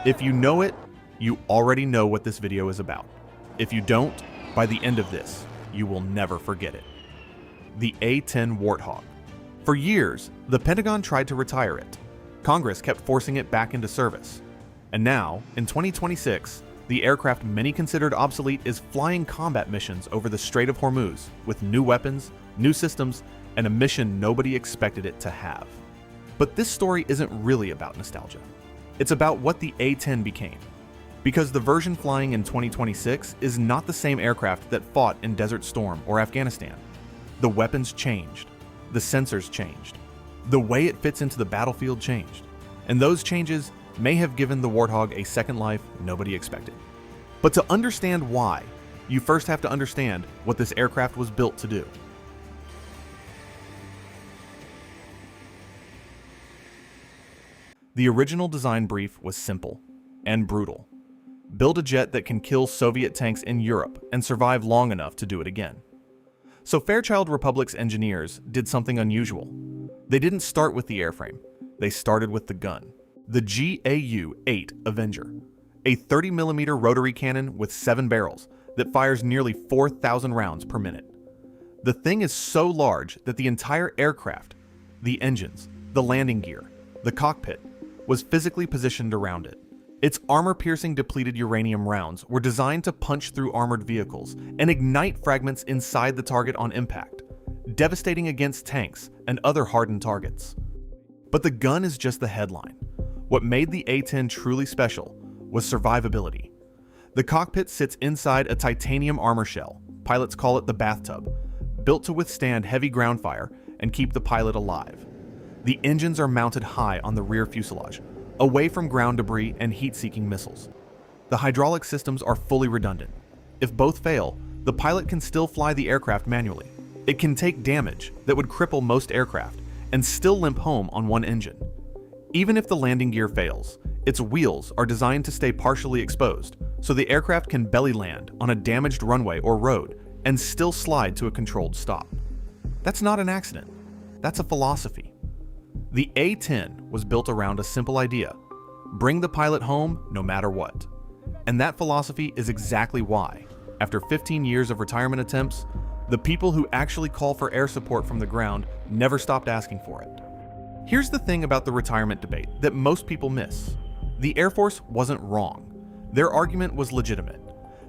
If you know it, you already know what this video is about. If you don't, by the end of this, you will never forget it. The A-10 Warthog. For years, the Pentagon tried to retire it. Congress kept forcing it back into service. And now, in 2026, the aircraft many considered obsolete is flying combat missions over the Strait of Hormuz with new weapons, new systems, and a mission nobody expected it to have. But this story isn't really about nostalgia. It's about what the A-10 became. Because the version flying in 2026 is not the same aircraft that fought in Desert Storm or Afghanistan. The weapons changed. The sensors changed. The way it fits into the battlefield changed. And those changes may have given the Warthog a second life nobody expected. But to understand why, you first have to understand what this aircraft was built to do. The original design brief was simple and brutal. Build a jet that can kill Soviet tanks in Europe and survive long enough to do it again. So Fairchild Republic's engineers did something unusual. They didn't start with the airframe, they started with the gun. The GAU-8 Avenger, a 30mm rotary cannon with 7 barrels that fires nearly 4,000 rounds per minute. The thing is so large that the entire aircraft, the engines, the landing gear, the cockpit, was physically positioned around it. Its armor-piercing depleted uranium rounds were designed to punch through armored vehicles and ignite fragments inside the target on impact, devastating against tanks and other hardened targets. But the gun is just the headline. What made the A-10 truly special was survivability. The cockpit sits inside a titanium armor shell, pilots call it the bathtub, built to withstand heavy ground fire and keep the pilot alive. The engines are mounted high on the rear fuselage, away from ground debris and heat-seeking missiles. The hydraulic systems are fully redundant. If both fail, the pilot can still fly the aircraft manually. It can take damage that would cripple most aircraft and still limp home on one engine. Even if the landing gear fails, its wheels are designed to stay partially exposed, so the aircraft can belly land on a damaged runway or road and still slide to a controlled stop. That's not an accident. That's a philosophy. The A-10 was built around a simple idea: bring the pilot home no matter what. And that philosophy is exactly why, after 15 years of retirement attempts, the people who actually call for air support from the ground never stopped asking for it. Here's the thing about the retirement debate that most people miss. The Air Force wasn't wrong. Their argument was legitimate.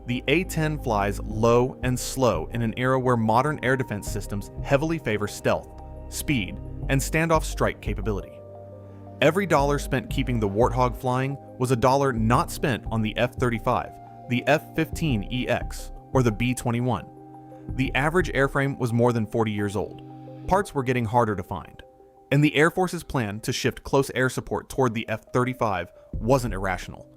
The A-10 flies low and slow in an era where modern air defense systems heavily favor stealth, speed, and standoff strike capability. Every dollar spent keeping the Warthog flying was a dollar not spent on the F-35, the F-15EX, or the B-21. The average airframe was more than 40 years old. Parts were getting harder to find. And the Air Force's plan to shift close air support toward the F-35 wasn't irrational.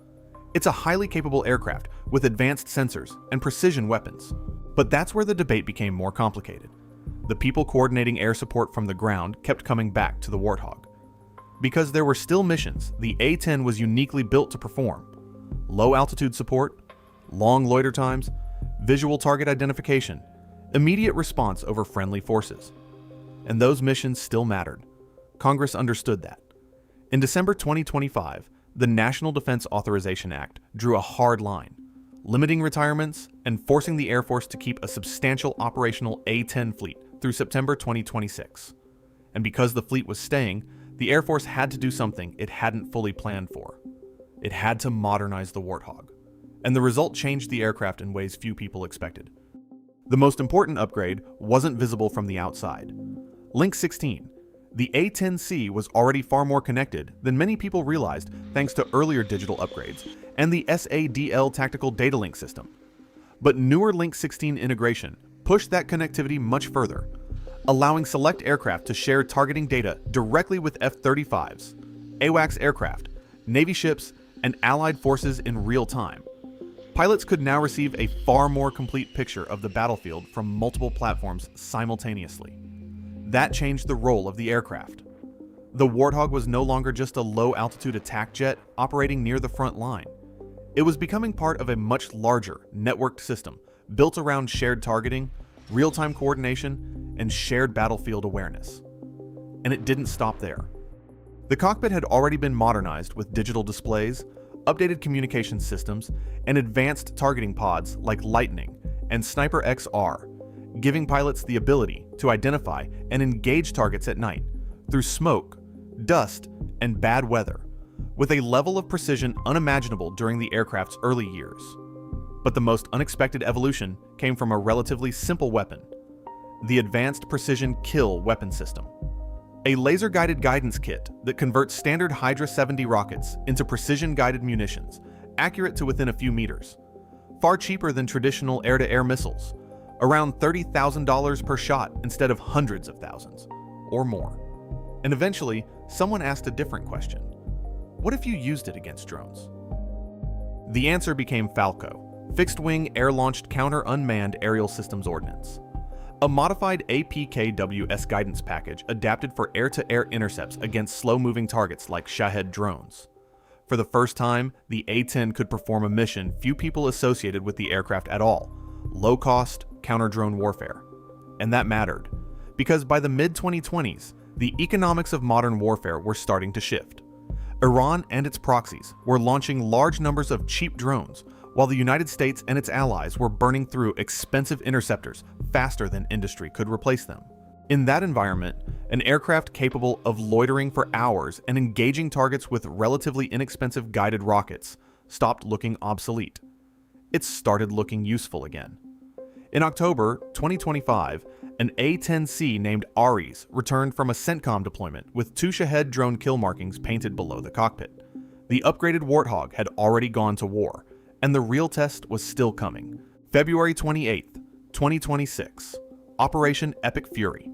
It's a highly capable aircraft with advanced sensors and precision weapons. But that's where the debate became more complicated. The people coordinating air support from the ground kept coming back to the Warthog. Because there were still missions the A-10 was uniquely built to perform: low altitude support, long loiter times, visual target identification, immediate response over friendly forces. And those missions still mattered. Congress understood that. In December 2025, the National Defense Authorization Act drew a hard line, limiting retirements and forcing the Air Force to keep a substantial operational A-10 fleet through September 2026. And because the fleet was staying, the Air Force had to do something it hadn't fully planned for. It had to modernize the Warthog. And the result changed the aircraft in ways few people expected. The most important upgrade wasn't visible from the outside. Link 16. The A-10C was already far more connected than many people realized thanks to earlier digital upgrades and the SADL tactical data link system. But newer Link 16 integration pushed that connectivity much further, allowing select aircraft to share targeting data directly with F-35s, AWACS aircraft, Navy ships, and Allied forces in real time. Pilots could now receive a far more complete picture of the battlefield from multiple platforms simultaneously. That changed the role of the aircraft. The Warthog was no longer just a low-altitude attack jet operating near the front line. It was becoming part of a much larger, networked system built around shared targeting, real-time coordination, and shared battlefield awareness. And it didn't stop there. The cockpit had already been modernized with digital displays, updated communication systems, and advanced targeting pods like Lightning and Sniper XR, giving pilots the ability to identify and engage targets at night through smoke, dust, and bad weather, with a level of precision unimaginable during the aircraft's early years. But the most unexpected evolution came from a relatively simple weapon: the Advanced Precision Kill Weapon System, a laser-guided guidance kit that converts standard Hydra 70 rockets into precision-guided munitions, accurate to within a few meters, far cheaper than traditional air-to-air missiles, around $30,000 per shot instead of hundreds of thousands, or more. And eventually, someone asked a different question: what if you used it against drones? The answer became Falco, Fixed-Wing Air-Launched Counter-Unmanned Aerial Systems Ordnance, a modified APKWS guidance package adapted for air-to-air intercepts against slow-moving targets like Shahed drones. For the first time, the A-10 could perform a mission few people associated with the aircraft at all: low-cost counter-drone warfare. And that mattered, because by the mid-2020s, the economics of modern warfare were starting to shift. Iran and its proxies were launching large numbers of cheap drones, while the United States and its allies were burning through expensive interceptors faster than industry could replace them. In that environment, an aircraft capable of loitering for hours and engaging targets with relatively inexpensive guided rockets stopped looking obsolete. It started looking useful again. In October 2025, an A-10C named Ares returned from a CENTCOM deployment with 2 Shahed drone kill markings painted below the cockpit. The upgraded Warthog had already gone to war, and the real test was still coming. February 28, 2026, Operation Epic Fury.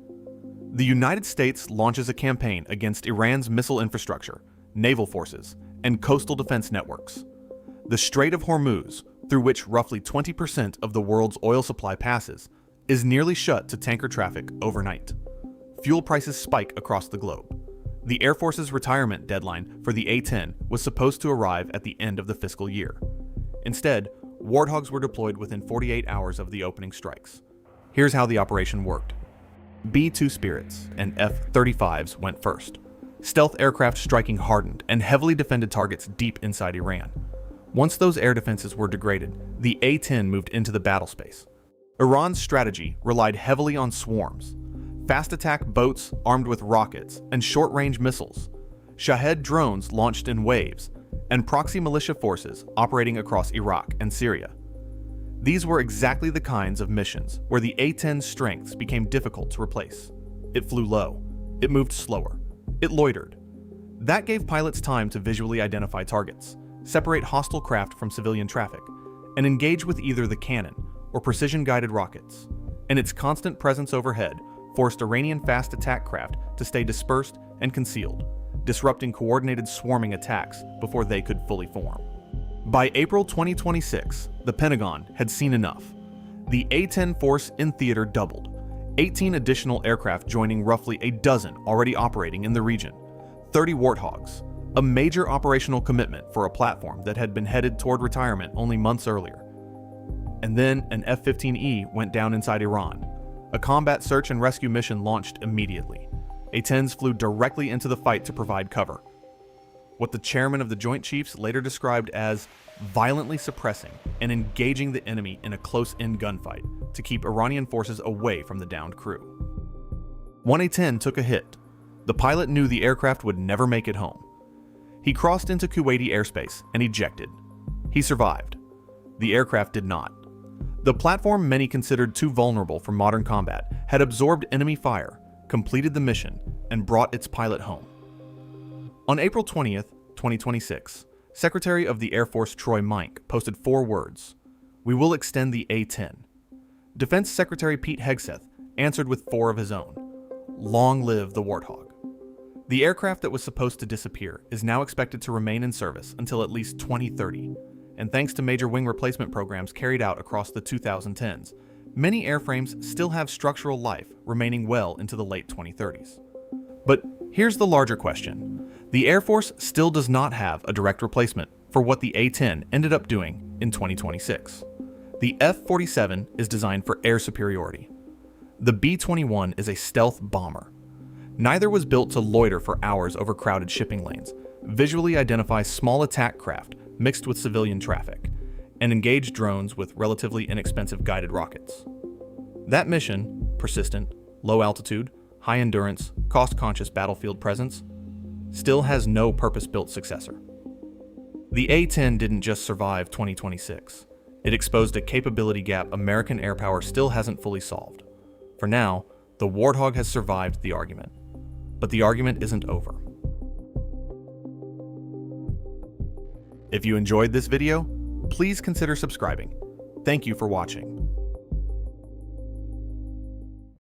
The United States launches a campaign against Iran's missile infrastructure, naval forces, and coastal defense networks. The Strait of Hormuz, through which roughly 20% of the world's oil supply passes, is nearly shut to tanker traffic overnight. Fuel prices spike across the globe. The Air Force's retirement deadline for the A-10 was supposed to arrive at the end of the fiscal year. Instead, Warthogs were deployed within 48 hours of the opening strikes. Here's how the operation worked. B-2 Spirits and F-35s went first, stealth aircraft striking hardened and heavily defended targets deep inside Iran. Once those air defenses were degraded, the A-10 moved into the battle space. Iran's strategy relied heavily on swarms, fast attack boats armed with rockets and short-range missiles, Shahed drones launched in waves, and proxy militia forces operating across Iraq and Syria. These were exactly the kinds of missions where the A-10's strengths became difficult to replace. It flew low, it moved slower, it loitered. That gave pilots time to visually identify targets, separate hostile craft from civilian traffic, and engage with either the cannon or precision-guided rockets. And its constant presence overhead forced Iranian fast attack craft to stay dispersed and concealed, disrupting coordinated swarming attacks before they could fully form. By April 2026, the Pentagon had seen enough. The A-10 force in theater doubled, 18 additional aircraft joining roughly a dozen already operating in the region, 30 Warthogs, a major operational commitment for a platform that had been headed toward retirement only months earlier. And then an F-15E went down inside Iran. A combat search and rescue mission launched immediately. A-10s flew directly into the fight to provide cover. What the chairman of the Joint Chiefs later described as violently suppressing and engaging the enemy in a close-in gunfight to keep Iranian forces away from the downed crew. One A-10 took a hit. The pilot knew the aircraft would never make it home. He crossed into Kuwaiti airspace and ejected. He survived. The aircraft did not. The platform many considered too vulnerable for modern combat had absorbed enemy fire, completed the mission, and brought its pilot home. On April 20th, 2026, Secretary of the Air Force Troy Mike posted 4 words: "We will extend the A-10." Defense Secretary Pete Hegseth answered with 4 of his own: "Long live the Warthog." The aircraft that was supposed to disappear is now expected to remain in service until at least 2030, and thanks to major wing replacement programs carried out across the 2010s, many airframes still have structural life remaining well into the late 2030s. But here's the larger question. The Air Force still does not have a direct replacement for what the A-10 ended up doing in 2026. The F-47 is designed for air superiority. The B-21 is a stealth bomber. Neither was built to loiter for hours over crowded shipping lanes, visually identify small attack craft mixed with civilian traffic, and engage drones with relatively inexpensive guided rockets. That mission, persistent, low altitude, high endurance, cost-conscious battlefield presence, still has no purpose-built successor. The A-10 didn't just survive 2026. It exposed a capability gap American air power still hasn't fully solved. For now, the Warthog has survived the argument. But the argument isn't over. If you enjoyed this video, please consider subscribing. Thank you for watching.